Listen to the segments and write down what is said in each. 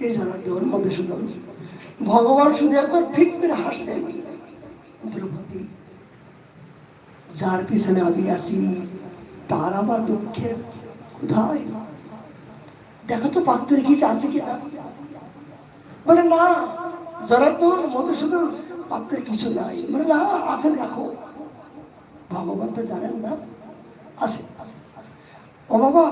এই জনার্দন মধুসূদন ভগবান শুধু একবার ঠিক করে হাসলেন। দ্রৌপদী, যার পিছনে আমি আসি তার আবার দুঃখের কোথায়? দেখো তো পাত্রের কিছু আছে কিনা। বলে না জনার্দন মধুসূদন, পাত্রের কিছু নাই। মানে না, আছে, দেখো। ভগবান তো জানেন না আছে। ও বাবা,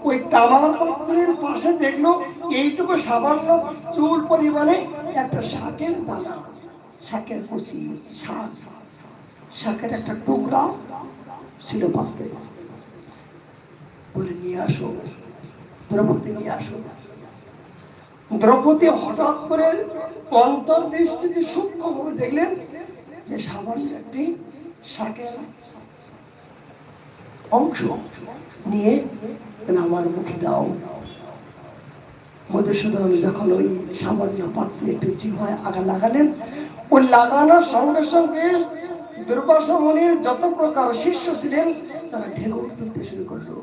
ওই তামার পাত্রের পাশে দেখলো এইটুকু সামান্য চুল পরিমাণে একটা শাকের দানা, শাকের কুচি, শাক, শাকের একটা টুকরা ছিল পাত্রে। বলে নিয়ে আসো দ্রৌপদী, নিয়ে আসো। দ্রৌপদী হঠাৎ করে অন্তর্দৃষ্টিতে সূক্ষ্মভাবে দেখলেন যে সামান্য একটি শাকের অংশ নিয়ে আমার মুখে দাও। মধুসূদন যখন ওই সামান্য পাত্রে একটু জিহ্বায় আগা লাগালেন, ওই লাগানোর সঙ্গে সঙ্গে দুর্বাসা মুনির যত প্রকার শিষ্য ছিলেন তারা ঢেকুর তুলতে শুরু করলো।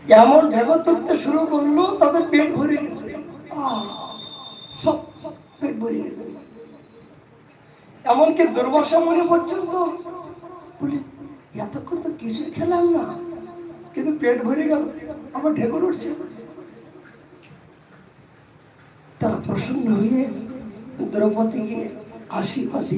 এমন ঢেকুর তুলতে শুরু করলো তাদের পেট ভরে গেছে, সব পেট ভরে গেছে। এমনকি দুর্বাসা মুনি পর্যন্ত বলে, এতক্ষণ তো কিছু খেলাম না, কিন্তু পেট ভরে গেল, আমার ঢেকুর উঠছে। তারা প্রসন্ন হয়ে দ্রৌপদীকে আশীর্বাদ দিয়েছে।